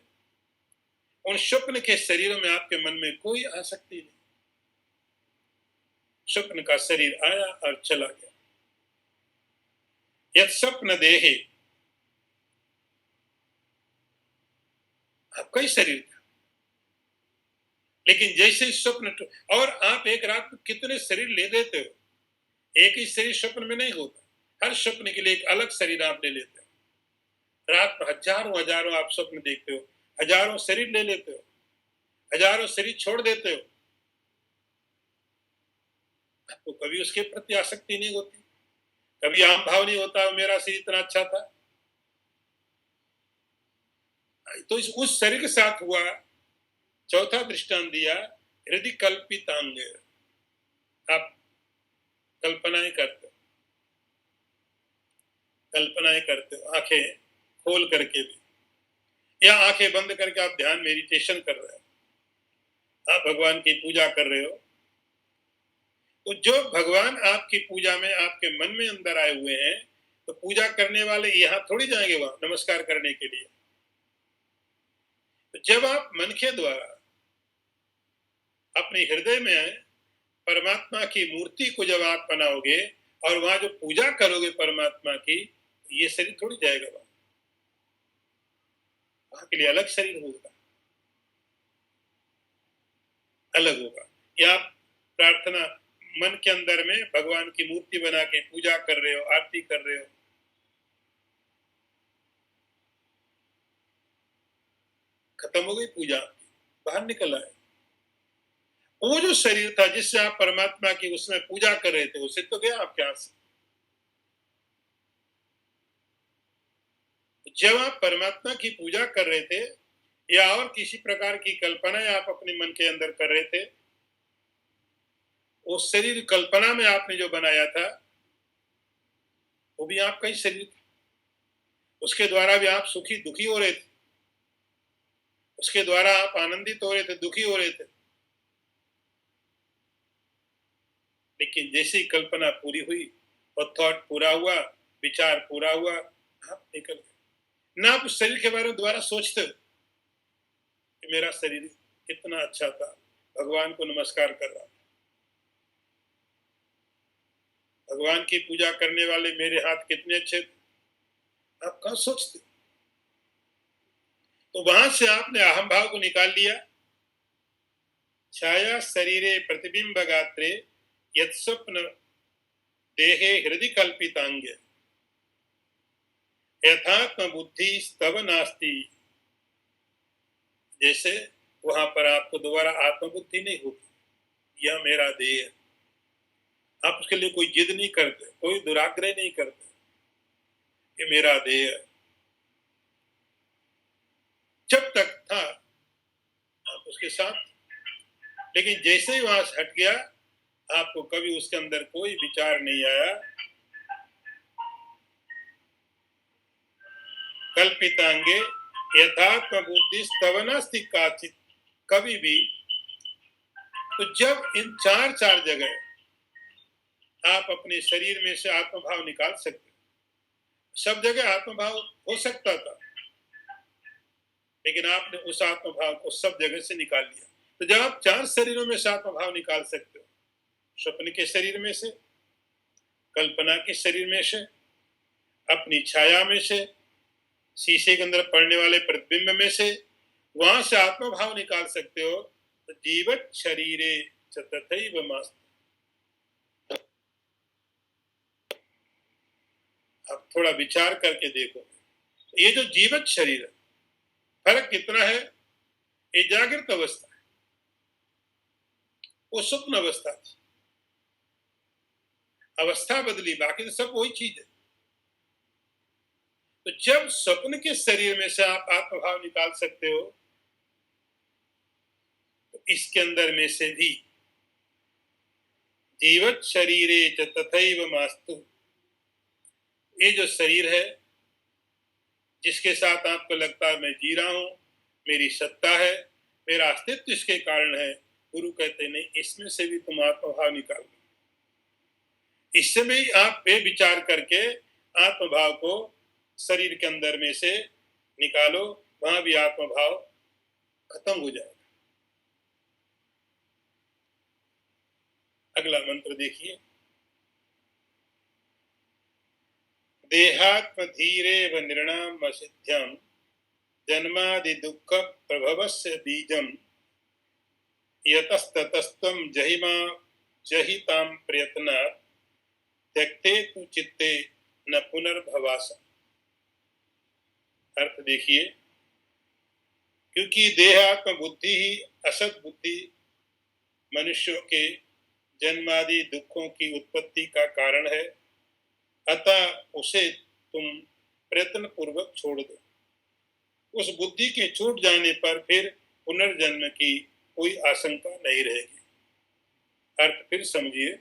S1: उन स्वप्न के शरीरों में आपके मन में कोई आसक्ति नहीं। स्वप्न का शरीर आया और चला गया। यह स्वप्न देहे, आपका ही शरीर था, लेकिन जैसे ही स्वप्न और आप एक रात में कितने शरीर ले लेते हो, एक ही शरीर स्वप्न में नहीं होता, हर स्वप्न के लिए एक अलग शरीर आप ले लेते हो। रात में हजारों हजारों आप स्वप्न देखते हो, हजारों शरीर ले लेते हो, हजारों शरीर छोड़ देते हो, आपको कभी उसके प्रति आसक्ति नहीं होती, कभी आम भाव नहीं होता मेरा शरीर इतना अच्छा था। तो इस उस शरीर के साथ हुआ। चौथा दृष्टांत दिया, हृदय कल्पितांग। आप कल्पनाएं करते हो, कल्पनाएं करते हो आंखें खोल करके भी, या आंखें बंद करके आप ध्यान मेडिटेशन कर रहे हो, आप भगवान की पूजा कर रहे हो। तो जो भगवान आपकी पूजा में आपके मन में अंदर आए हुए हैं, तो पूजा करने वाले यहाँ थोड़ी जाएंगे वहां नमस्कार करने के लिए। तो जब आप मन के द्वारा अपने हृदय में परमात्मा की मूर्ति को जब आप बनाओगे और वहां जो पूजा करोगे परमात्मा की, ये शरीर थोड़ी जाएगा वहां, वहां के लिए अलग शरीर होगा, अलग होगा। या आप प्रार्थना मन के अंदर में भगवान की मूर्ति बना के पूजा कर रहे हो, आरती कर रहे हो, खत्म हो गई पूजा, बाहर निकल आए। वो जो शरीर था जिससे आप परमात्मा की उसमें पूजा कर रहे थे, उसे तो गया आपके हाथ से। जब आप परमात्मा की पूजा कर रहे थे या और किसी प्रकार की कल्पनाएं आप अपने मन के अंदर कर रहे थे, वो शरीर कल्पना में आपने जो बनाया था वो भी आपका ही शरीर था। उसके द्वारा भी आप सुखी दुखी हो रहे थे, उसके द्वारा आप आनंदित हो रहे थे, दुखी हो रहे थे। लेकिन जैसे ही कल्पना पूरी हुई और थॉट पूरा हुआ, विचार पूरा हुआ, आप निकल गए। ना आप उस शरीर के बारे में दोबारा सोचते हो कि मेरा शरीर कितना अच्छा था, भगवान को नमस्कार कर रहा था, भगवान की पूजा करने वाले मेरे हाथ कितने अच्छे थे, आप कहाँ सोचते। तो वहां से आपने अहम भाव को निकाल लिया। छाया शरीरे प्रतिबिंब गात्रे यत् स्वप्न देहे हृदय कल्पितांग यथात्म बुद्धि स्तव नास्ति। जैसे वहां पर आपको दोबारा आत्मबुद्धि नहीं होती, यह मेरा देह है। आप उसके लिए कोई जिद नहीं करते, कोई दुराग्रह नहीं करते कि मेरा देह है। जब तक था आप उसके साथ, लेकिन जैसे ही वहां से हट गया, आपको कभी उसके अंदर कोई विचार नहीं आया। कल्पितांगे यथात्म बुद्धि स्तवनास्ति काचित, कभी भी। तो जब इन चार चार जगह आप अपने शरीर में से आत्मभाव निकाल सकते, सब जगह आत्मभाव हो सकता था, लेकिन आपने उस आत्मभाव को सब जगह से निकाल लिया। तो जब आप चार शरीरों में से आत्मभाव निकाल सकते हो, स्वप्न के शरीर में से, कल्पना के शरीर में से, अपनी छाया में से, शीशे के अंदर पड़ने वाले प्रतिबिंब में से, वहां से आत्मभाव निकाल सकते हो। तो जीवत शरीरे तथैव मास्तु। आप थोड़ा विचार करके देखो, ये जो जीवत शरीर है, फर्क कितना है। ये जागृत अवस्था है, वो स्वप्न अवस्था थी। अवस्था बदली, बाकी तो सब वही चीज है। तो जब स्वप्न के शरीर में से आप आत्मभाव निकाल सकते हो, तो इसके अंदर में से भी जीवत शरीरे च तथैव मास्तु, ये जो शरीर है जिसके साथ आपको लगता है मैं जी रहा हूं, मेरी सत्ता है, मेरा अस्तित्व इसके कारण है, गुरु कहते नहीं, इसमें से भी तुम आत्मभाव निकालो। इससे भी आप बेविचार करके आत्मभाव को शरीर के अंदर में से निकालो, वहां भी आत्मभाव खत्म हो जाएगा। अगला मंत्र देखिए, देहात्म धीरे व निर्णाम सिद्ध्यम जन्मादि दुख प्रभवस्य बीजम यतस्ततस्त्वं जहिमा जहितां प्रयत्नात् त्यक्ते तु चित्ते न पुनर्भवासा। अर्थ देखिए, क्योंकि देहात्म बुद्धि ही असत बुद्धि मनुष्यों के जन्मादि दुखों की उत्पत्ति का कारण है, अतः उसे तुम प्रयत्न पूर्वक छोड़ दो। उस बुद्धि के छूट जाने पर फिर पुनर्जन्म की कोई आशंका नहीं रहेगी। अर्थ फिर समझिए,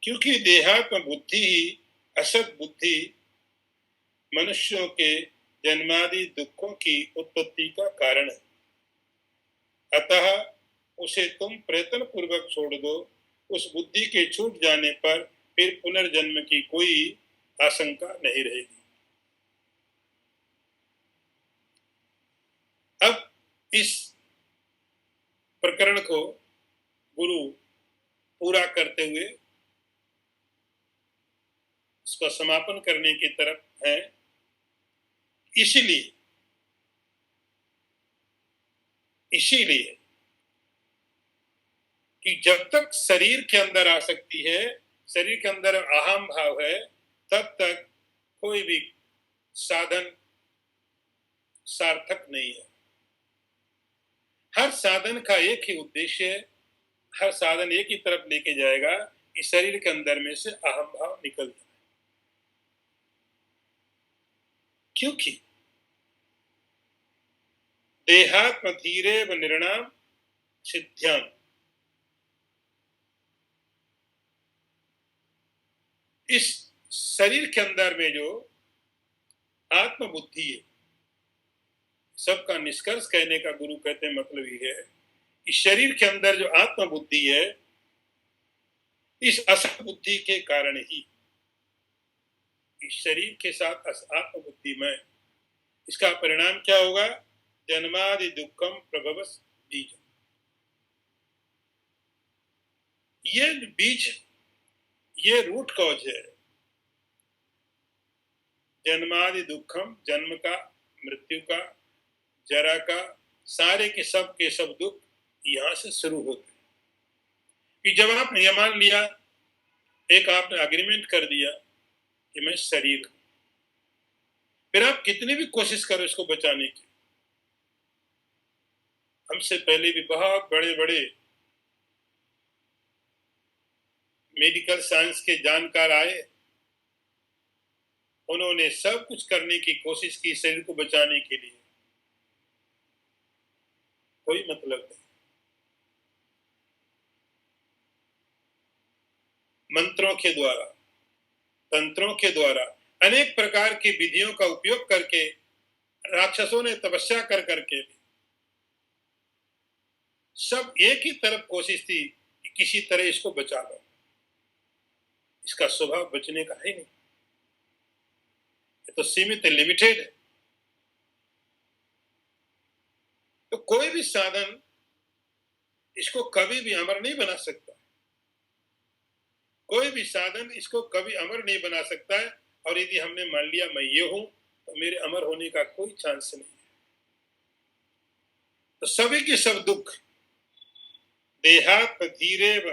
S1: क्योंकि देहात्म बुद्धि ही असत बुद्धि मनुष्यों के जन्मादि दुखों की उत्पत्ति का कारण है, अतः उसे तुम प्रयत्न पूर्वक छोड़ दो। उस बुद्धि के छूट जाने पर फिर पुनर्जन्म की कोई आशंका नहीं रहेगी। अब इस प्रकरण को गुरु पूरा करते हुए इसका समापन करने की तरफ है। इसीलिए कि जब तक शरीर के अंदर आसक्ति है, शरीर के अंदर अहम भाव है, तब तक कोई भी साधन सार्थक नहीं है। हर साधन का एक ही उद्देश्य है, हर साधन एक ही तरफ लेके जाएगा कि शरीर के अंदर में से अहम भाव निकल जाए। क्योंकि देहात्म धीरे व निर्णाम सिद्ध्याम, इस शरीर के अंदर में जो आत्म बुद्धि है, सबका निष्कर्ष कहने का गुरु कहते हैं मतलब ये है कि शरीर के अंदर जो आत्म बुद्धि है, इस असत बुद्धि के कारण ही इस शरीर के साथ आत्म बुद्धि में इसका परिणाम क्या होगा? जन्मादि दुखम प्रभवस बीज। ये बीज, ये रूट कॉज है। जन्मादि दुखम, जन्म का, मृत्यु का, जरा का, सारे के सब दुख यहां से शुरू होते हैं। कि जब आपने यह मान लिया, एक आपने अग्रीमेंट कर दिया कि मैं शरीर हूं, फिर आप कितनी भी कोशिश करो इसको बचाने की। हमसे पहले भी बहुत बड़े बड़े मेडिकल साइंस के जानकार आए, उन्होंने सब कुछ करने की कोशिश की शरीर को बचाने के लिए, कोई मतलब नहीं। मंत्रों के द्वारा, तंत्रों के द्वारा, अनेक प्रकार की विधियों का उपयोग करके राक्षसों ने तपस्या कर करके भी सब एक ही तरफ कोशिश थी कि किसी तरह इसको बचा लो। इसका स्वभाव बचने का है नहीं, ये तो सीमित है, लिमिटेड है। तो कोई भी साधन इसको कभी भी अमर नहीं बना सकता। कोई भी साधन इसको कभी अमर नहीं बना सकता है। और यदि हमने मान लिया मैं ये हूं, तो मेरे अमर होने का कोई चांस नहीं है। तो सभी के सब दुख देहात्म धीरेव,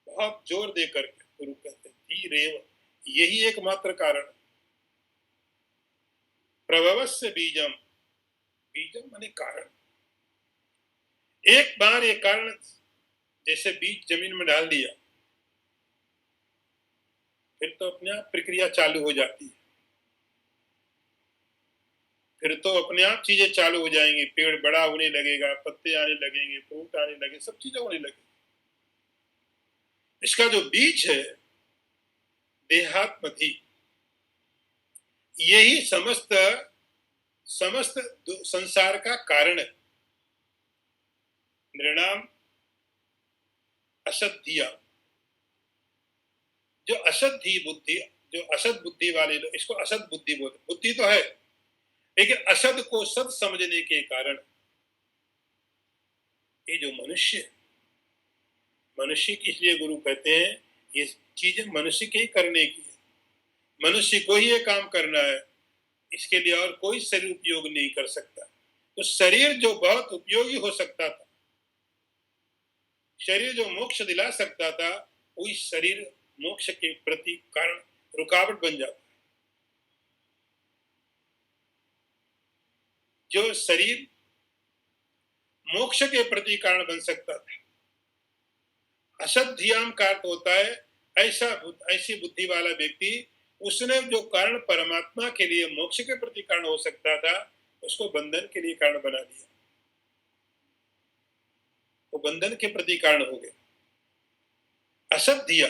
S1: बहुत जोर देकर के गुरु कहते हैं धीरेव, यही एकमात्र कारण। प्रभवस्य बीजम, बीजम माने कारण। एक बार ये कारण जैसे बीज जमीन में डाल दिया, फिर तो अपने आप प्रक्रिया चालू हो जाती है। फिर तो अपने आप चीजें चालू हो जाएंगी, पेड़ बड़ा होने लगेगा, पत्ते आने लगेंगे, फ्रूट आने लगे, सब चीजें होने लगेगी। इसका जो बीज है देहात्मधि, यही समस्त संसार का कारण है। निर्णाम असद्धिया, जो असद्धी बुद्धि, जो असद बुद्धि वाले लोग, इसको असद बुद्धि बोलते। बुद्धि तो है, लेकिन असद को सद समझने के कारण ये जो मनुष्य की, इसलिए गुरु कहते हैं ये चीजें मनुष्य के ही करने की है। मनुष्य को ही ये काम करना है, इसके लिए और कोई शरीर उपयोग नहीं कर सकता। तो शरीर जो बहुत उपयोगी हो सकता था, शरीर जो मोक्ष दिला सकता था, वही शरीर मोक्ष के प्रति कारण रुकावट बन जाता। जो शरीर मोक्ष के प्रति कारण बन सकता था, असद्धियाम का अर्थ होता है ऐसी बुद्धि वाला व्यक्ति, उसने जो कारण परमात्मा के लिए मोक्ष के प्रति कारण हो सकता था, उसको बंधन के लिए कारण बना दिया। वो बंधन के प्रति कारण हो गया। असद्धिया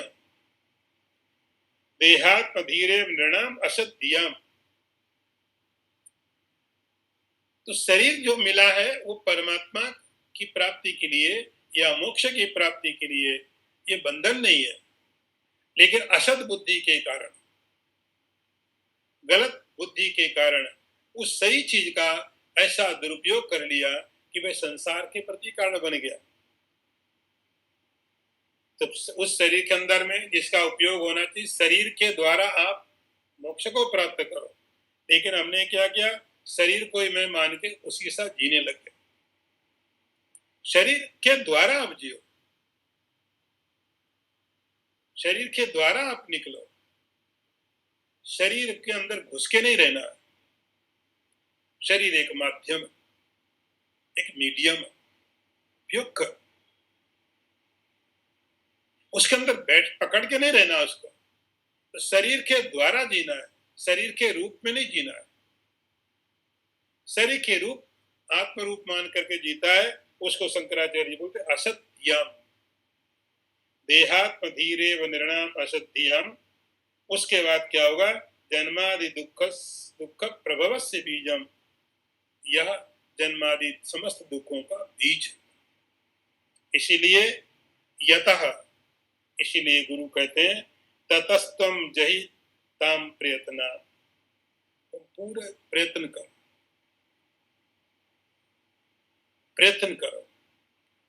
S1: देहात्म धीरे नृणाम असद्धियाम। तो शरीर जो मिला है वो परमात्मा की प्राप्ति के लिए या मोक्ष की प्राप्ति के लिए, ये बंधन नहीं है, लेकिन असद बुद्धि के कारण, गलत बुद्धि के कारण उस सही चीज का ऐसा दुरुपयोग कर लिया कि वह संसार के प्रति कारण बन गया। तो उस शरीर के अंदर में जिसका उपयोग होना चाहिए, शरीर के द्वारा आप मोक्ष को प्राप्त करो, लेकिन हमने क्या किया, शरीर को ही मैं मान के उसी के साथ जीने लग गए। शरीर के द्वारा आप जियो, शरीर के द्वारा आप निकलो, शरीर के अंदर घुस के नहीं रहना। शरीर एक माध्यम, एक मीडियम उपयोग कर, उसके अंदर बैठ पकड़ के नहीं रहना उसको। तो शरीर के द्वारा जीना है, शरीर के रूप में नहीं जीना है। शरीर के रूप आत्म रूप मान करके जीता है, उसको शंकराचार्य बोलते असत्याम। देहात्म धीरे व निर्णाम असत्याम। उसके बाद क्या होगा, जन्मादि दुख प्रभव से बीजम। यह जन्मादि समस्त दुखों का बीज। इसीलिए यतः, इसीलिए गुरु कहते हैं ततस्तम जहि ताम प्रयत्ना। तुम पूरा प्रयत्न करो, प्रयत्न करो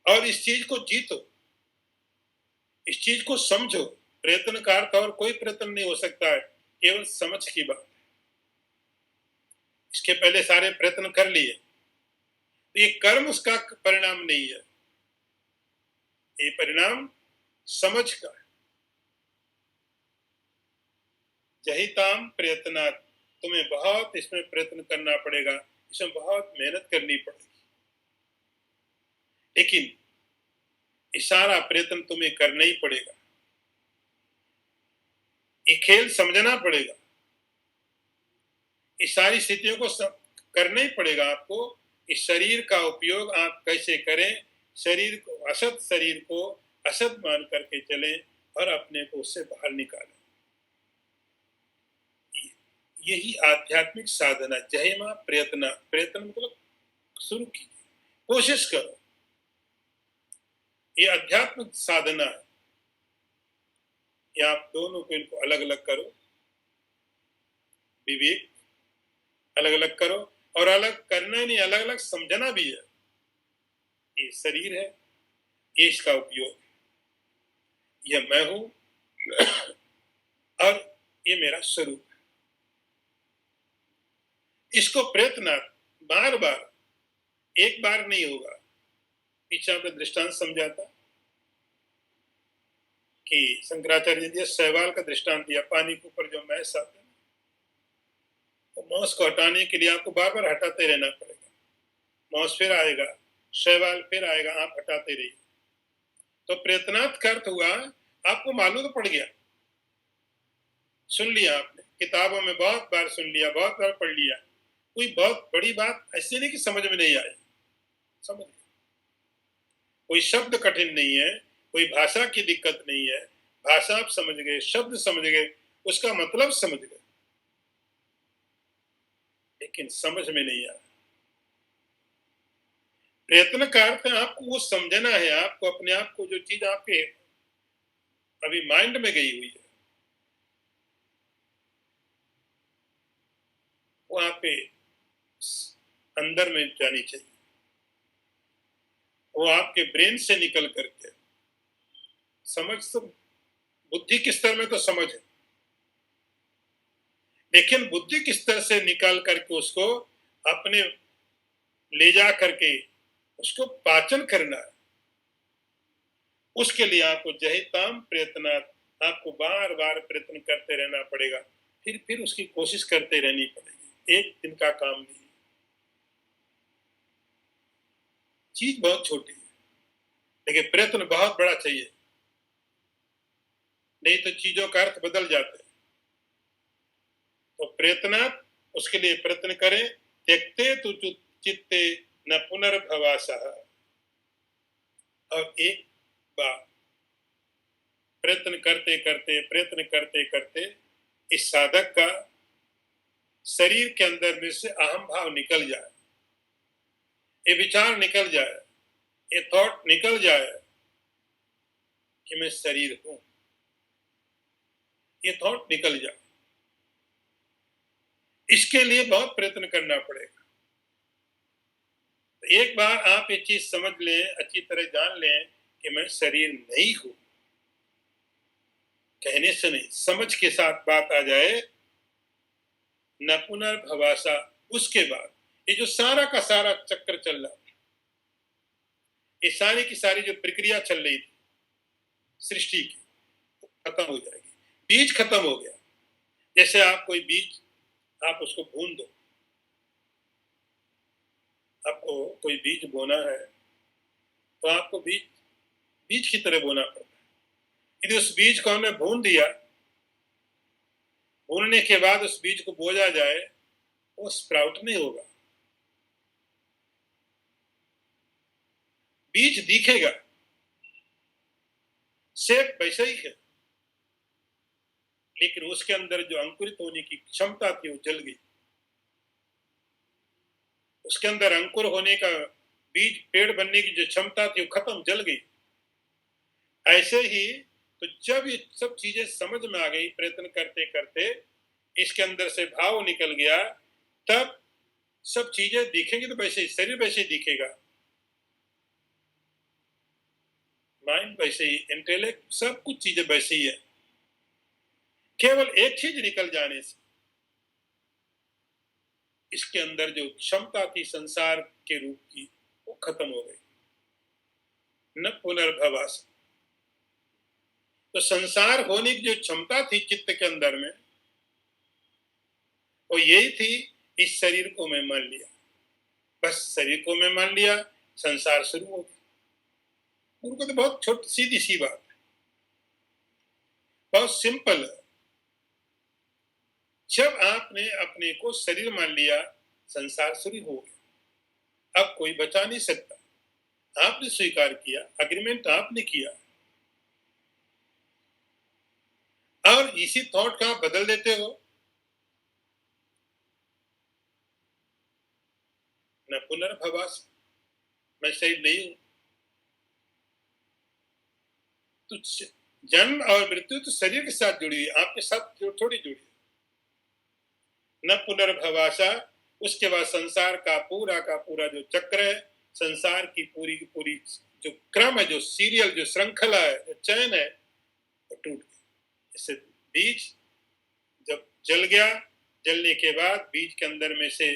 S1: और इस चीज को जीतो, इस चीज को समझो। प्रयत्न का अर्थ और कोई प्रयत्न नहीं हो सकता है, केवल समझ की बात। इसके पहले सारे प्रयत्न कर लिए, तो ये कर्म उसका परिणाम नहीं है, ये परिणाम समझ का है। जहिताम प्रयत्नात्, तुम्हें बहुत इसमें प्रयत्न करना पड़ेगा, इसमें बहुत मेहनत करनी पड़ेगी, लेकिन ये सारा प्रयत्न तुम्हें करना ही पड़ेगा। ये खेल समझना पड़ेगा, इस सारी स्थितियों को करना ही पड़ेगा आपको। इस शरीर का उपयोग आप कैसे करें, शरीर को असत मान करके चलें और अपने को उससे बाहर निकालें। यही आध्यात्मिक साधना। जहिमा प्रयत्न, प्रयत्न मतलब शुरू कीजिए, कोशिश करो। ये आध्यात्मिक साधना है। ये आप दोनों को इनको अलग अलग करो, विवेक अलग अलग करो, और अलग करना नहीं, अलग अलग समझना भी है। ये शरीर है, ये इसका उपयोग, यह मैं हूं और ये मेरा स्वरूप है। इसको प्रयत्न बार बार, एक बार नहीं होगा। पीछे आपने दृष्टांत समझाता कि शंकराचार्य जी शैवाल का दृष्टांत दिया। पानी के ऊपर जो मैस आते हैं, तो मौस को हटाने के लिए आपको बार बार हटाते रहना पड़ेगा। मौस फिर आएगा, शैवाल फिर आएगा, आप हटाते रहिए। तो प्रयत्नार्थ का अर्थ हुआ, आपको मालूम तो पड़ गया, सुन लिया आपने, किताबों में बहुत बार सुन लिया, बहुत बार पढ़ लिया, कोई बहुत बड़ी बात ऐसी नहीं कि समझ में नहीं आई, समझ गए। कोई शब्द कठिन नहीं है, कोई भाषा की दिक्कत नहीं है, भाषा आप समझ गए, शब्द समझ गए, उसका मतलब समझ गए, लेकिन समझ में नहीं आया। प्रयत्न का अर्थ है आपको वो समझना है, आपको अपने आप को, जो चीज आपके अभी माइंड में गई हुई है, वो आप पे अंदर में जानी चाहिए। वो आपके ब्रेन से निकल करके, समझ तो बुद्धि के स्तर में तो समझ है, लेकिन बुद्धि के स्तर से निकाल करके उसको अपने ले जा करके उसको पाचन करना है। उसके लिए आपको जहिताम प्रयत्नात्, आपको बार बार प्रयत्न करते रहना पड़ेगा, फिर उसकी कोशिश करते रहनी पड़ेगी। एक दिन का काम नहीं, चीज बहुत छोटी है, लेकिन प्रयत्न बहुत बड़ा चाहिए, नहीं तो चीजों का अर्थ बदल जाता है। तो प्रयत्नात्, उसके लिए प्रयत्न करें। त्यक्ते तु चित्ते न पुनर्भवासः। और एक बार प्रयत्न करते करते इस साधक का शरीर के अंदर में से अहम भाव निकल जाए, ये विचार निकल जाए, ये थॉट निकल जाए कि मैं शरीर हूं, ये थॉट निकल जाए। इसके लिए बहुत प्रयत्न करना पड़ेगा। तो एक बार आप ये चीज समझ लें, अच्छी तरह जान लें कि मैं शरीर नहीं हूं, कहने से नहीं, समझ के साथ बात आ जाए, न पुनर्भवासा, उसके बाद ये जो सारा का सारा चक्र चल रहा था, ये सारी की सारी जो प्रक्रिया चल रही थी सृष्टि की, खत्म हो जाएगी। बीज खत्म हो गया। जैसे आप कोई बीज, आप उसको भून दो, आपको कोई बीज बोना है तो आपको बीज बीज की तरह बोना पड़ता है। यदि उस बीज को हमने भून दिया, भूनने के बाद उस बीज को बोया जाए, वो स्प्राउट नहीं होगा, बीज दिखेगा, शेप वैसे ही है, लेकिन उसके अंदर जो अंकुरित होने की क्षमता थी वो जल गई। उसके अंदर अंकुर होने का, बीज पेड़ बनने की जो क्षमता थी वो खत्म, जल गई। ऐसे ही तो जब ये सब चीजें समझ में आ गई, प्रयत्न करते करते इसके अंदर से भाव निकल गया, तब सब चीजें दिखेंगी तो वैसे ही, शरीर वैसे ही दिखेगा, माइंड वैसे ही, इंटेलेक्ट, सब कुछ चीजें वैसे ही है। केवल एक चीज निकल जाने से इसके अंदर जो क्षमता थी संसार के रूप की, वो खत्म हो गई। न पुनर्भवास। तो संसार होने की जो क्षमता थी चित्त के अंदर में, वो यही थी, इस शरीर को मैं मान लिया, बस शरीर को मैं मान लिया, संसार शुरू हो गया। उनको तो बहुत छोटी सीधी सी बात है, बहुत सिंपल है। जब आपने अपने को शरीर मान लिया, संसार शुरू हो गया, अब कोई बचा नहीं सकता। आपने स्वीकार किया, अग्रीमेंट आपने किया, और इसी थॉट का आप बदल देते हो, न पुनर्भवास, मैं शरीर नहीं हूं। तो जन्म और मृत्यु तो शरीर के साथ जुड़ी है, आपके साथ थोड़ी जुड़ी है। न पुनर्भवासा, उसके बाद संसार का पूरा जो चक्र है, संसार की पूरी जो क्रम है, जो सीरियल, जो श्रृंखला है, जो चयन है, वो टूट गया। इससे बीज जब जल गया, जलने के बाद बीज के अंदर में से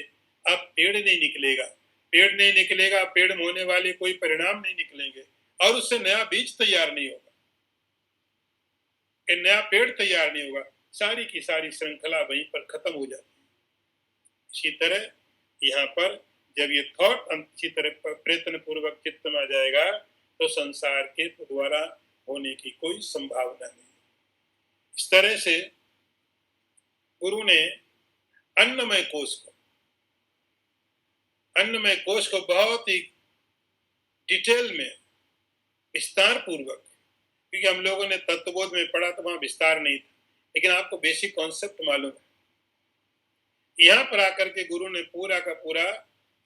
S1: अब पेड़ नहीं निकलेगा, पेड़ में होने वाले कोई परिणाम नहीं निकलेंगे, और उससे नया बीज तैयार नहीं होगा, नया पेड़ तैयार नहीं होगा, सारी की सारी श्रृंखला वहीं पर खत्म हो जाती है। इसी तरह यहाँ पर जब ये थॉट अच्छी तरह प्रयत्न पूर्वक चित्त में आ जाएगा, तो संसार के द्वारा होने की कोई संभावना नहीं। इस तरह से गुरु ने अन्नमय कोश को बहुत ही डिटेल में, विस्तार पूर्वक, क्योंकि हम लोगों ने तत्वबोध में पढ़ा तो वहां विस्तार नहीं था, लेकिन आपको बेसिक कॉन्सेप्ट मालूम है। यहाँ पर आकर के गुरु ने पूरा का पूरा,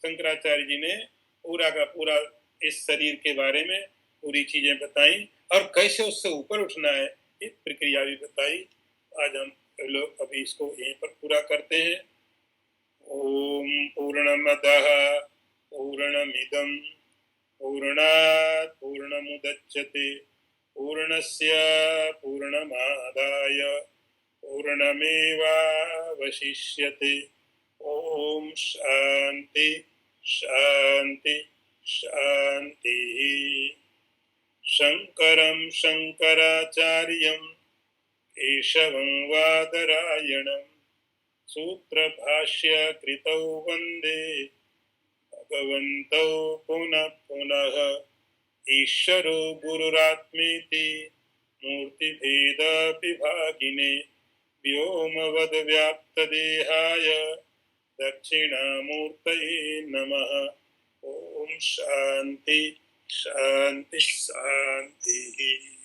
S1: शंकराचार्य जी ने पूरा का पूरा इस शरीर के बारे में पूरी चीजें बताई, और कैसे उससे ऊपर उठना है ये प्रक्रिया भी बताई। आज हम लोग अभी इसको यहीं पर पूरा करते हैं। ओम पूर्णमदः पूर्णमिदं पूर्णात् पूर्णमुदच्यते पूर्णस्य पूर्णमादाय पूर्णमेवावशिष्यते। ओम शांति शांति शांति। शंकरं शंकराचार्यं केशवं वादरायणं सूत्रभाष्यकृतौ वन्दे भगवन्तौ पुनः पुनः। ईश्वरो गुरुरात्मेति मूर्तिभेदविभागिने व्योमवद्व्याप्तदेहाय दक्षिणामूर्तये नमः। ओम शांति शांति शांति।